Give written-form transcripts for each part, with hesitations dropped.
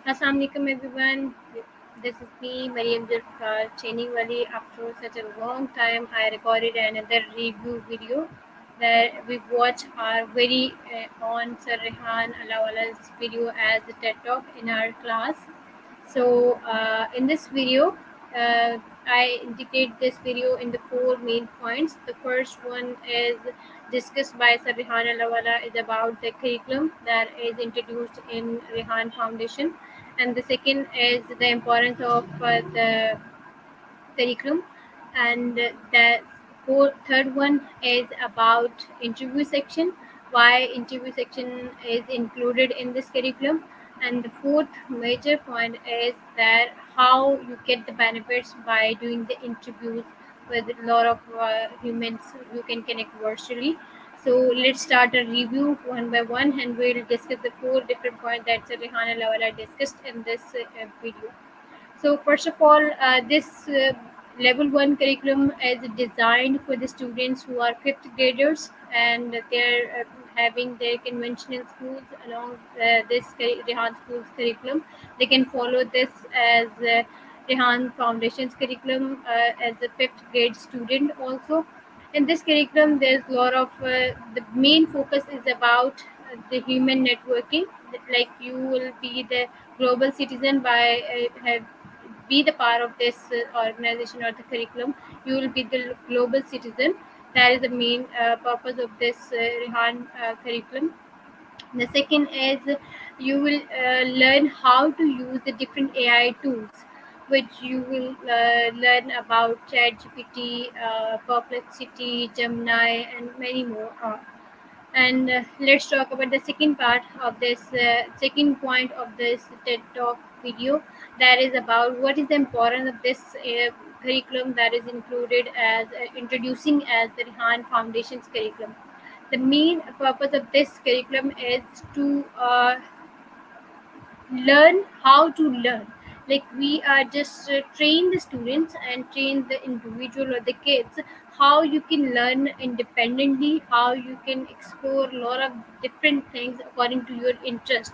Assalamualaikum everyone. This is me, Mariam Zulfikar, training Wali. After such a long time, I recorded another review video that we watched our very on Sir Rehan Alawala's video as a TED Talk in our class. So in this video, I indicate this video in the four main points. The first one is discussed by Sir Rehan Alawala is about the curriculum that is introduced in Rehan Foundation, and the second is the importance of the curriculum, and the third one is about interview section, why interview section is included in this curriculum, and the fourth major point is that how you get the benefits by doing the interviews with a lot of humans you can connect virtually. So let's start a review one by one, and we'll discuss the four different points that Rehana Lawala discussed in this video. So first of all, this level one curriculum is designed for the students who are fifth graders, and they're having their conventional schools along this Rehan School's curriculum. They can follow this as Rehan Foundation's curriculum as a fifth grade student also. In this curriculum, there's a lot of the main focus is about the human networking. Like you will be the global citizen by be the part of this organization or the curriculum. You will be the global citizen. That is the main purpose of this Rehan curriculum. The second is you will learn how to use the different AI tools, which you will learn about ChatGPT, Perplexity, Gemini, and many more. And let's talk about the second part of this second point of this TED Talk video. That is about what is the importance of this curriculum that is included as introducing as the Rehan Foundation's curriculum. The main purpose of this curriculum is to learn how to learn. Like we are just train the students and train the individual or the kids how you can learn independently, how you can explore a lot of different things according to your interest.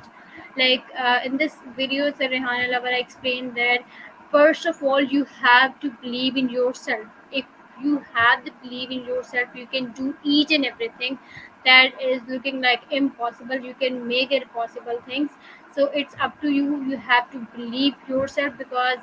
Like in this video, Sir Rehan Lavara explained that first of all you have to believe in yourself. If you have the belief in yourself, you can do each and everything that is looking like impossible. You can make it possible things. So it's up to you. You have to believe yourself, because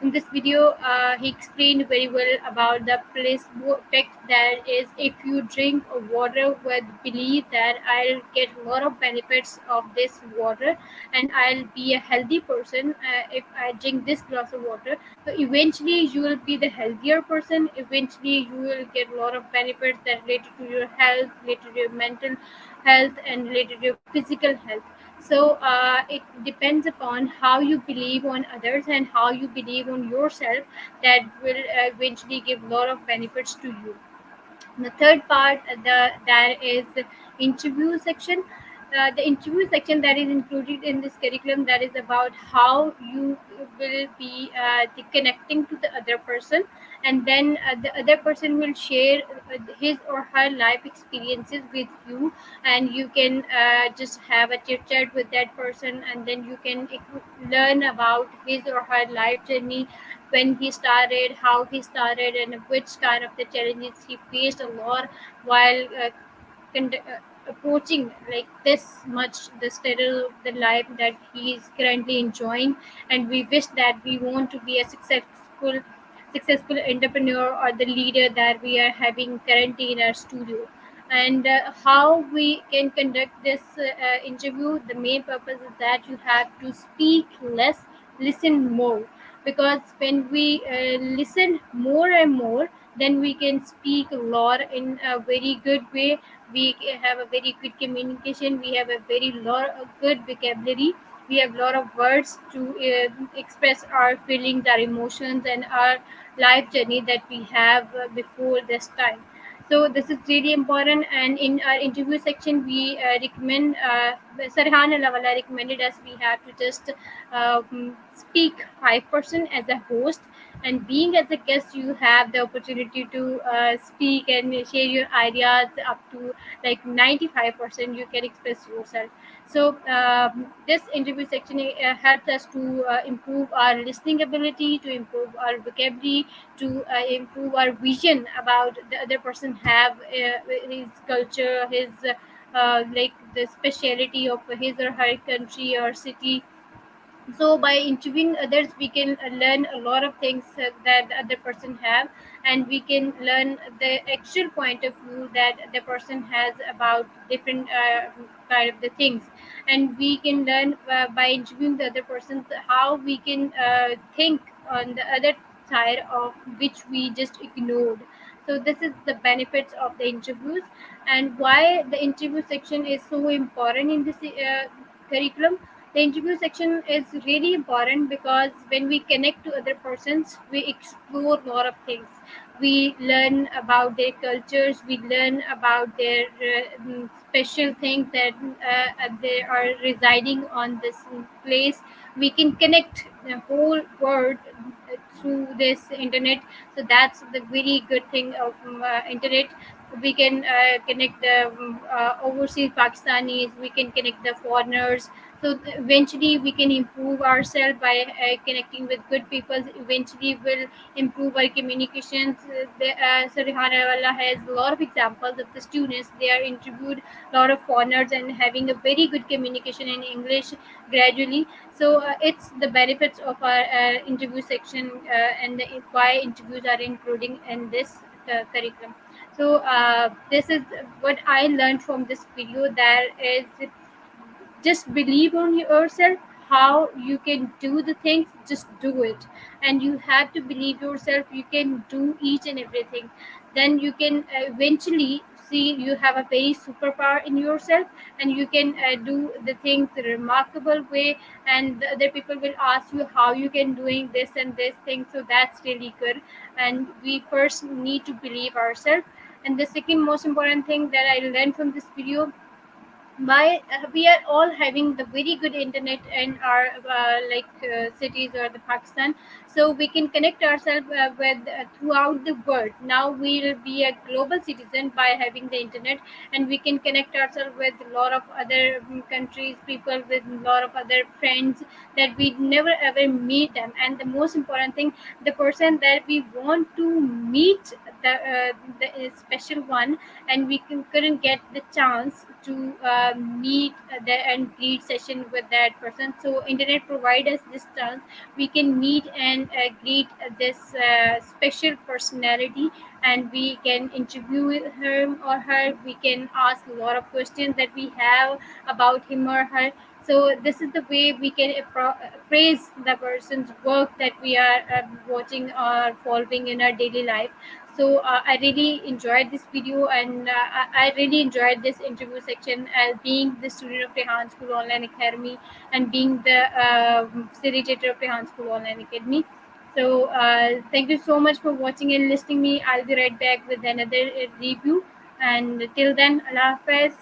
in this video he explained very well about the placebo effect. That is, if you drink water with belief that I'll get a lot of benefits of this water and I'll be a healthy person if I drink this glass of water, so eventually you will be the healthier person. Eventually you will get a lot of benefits that related to your health, related to your mental health, and related to your physical health. So it depends upon how you believe on others and how you believe on yourself, that will eventually give a lot of benefits to you. The third part, that is the interview section. The interview section that is included in this curriculum, that is about how you will be the connecting to the other person, and then the other person will share his or her life experiences with you, and you can just have a chit chat with that person, and then you can learn about his or her life journey, when he started, how he started, and which kind of the challenges he faced a lot while approaching like this much the status of the life that he is currently enjoying. And we wish that we want to be a successful entrepreneur or the leader that we are having currently in our studio. And how we can conduct this interview, the main purpose is that you have to speak less, listen more. Because when we listen more and more, then we can speak a lot in a very good way. We have a very good communication, we have a very lot of good vocabulary, we have a lot of words to express our feelings, our emotions, and our life journey that we have before this time. So this is really important. And in our interview section, we recommend Sarhan Lawala recommended us we have to just speak 5% as a host, and being as a guest you have the opportunity to speak and share your ideas up to like 95% you can express yourself. So this interview section helps us to improve our listening ability, to improve our vocabulary, to improve our vision about the other person have his culture, his like the speciality of his or her country or city. So by interviewing others we can learn a lot of things that the other person have, and we can learn the actual point of view that the person has about different kind of the things. And we can learn by interviewing the other person how we can think on the other side of which we just ignored. So this is the benefits of the interviews, and why the interview section is so important in this curriculum. The interview section is really important because when we connect to other persons we explore a lot of things. We learn about their cultures, we learn about their special things that they are residing on this place. We can connect the whole world through this internet. So that's the very good thing of internet. We can connect the overseas Pakistanis, we can connect the foreigners. So eventually we can improve ourselves by connecting with good people. Eventually we'll improve our communications. So Rihanna Walla has a lot of examples of the students. They are interviewed a lot of foreigners and having a very good communication in English gradually. So it's the benefits of our interview section, and why interviews are including in this curriculum. So this is what I learned from this video. That is, just believe on yourself. How you can do the things, just do it. And you have to believe yourself you can do each and everything. Then you can eventually see you have a very superpower in yourself, and you can do the things the remarkable way. And the other people will ask you how you can doing this and this thing. So that's really good. And we first need to believe ourselves. And the second most important thing that I learned from this video, by we are all having the very good internet in our cities or the Pakistan. So we can connect ourselves with throughout the world. Now we'll be a global citizen by having the internet, and we can connect ourselves with a lot of other countries, people, with a lot of other friends that we never ever meet them. And the most important thing, the person that we want to meet, the special one, and we couldn't get the chance to meet the and greet session with that person. So internet provide us this chance. We can meet and greet this special personality, and we can interview him or her. We can ask a lot of questions that we have about him or her. So this is the way we can praise the person's work that we are watching or following in our daily life. So I really enjoyed this video, and I really enjoyed this interview section as being the student of Rehan School Online Academy, and being the facilitator of Rehan School Online Academy. So thank you so much for watching and listening me. I'll be right back with another review. And till then, Allah Hafiz.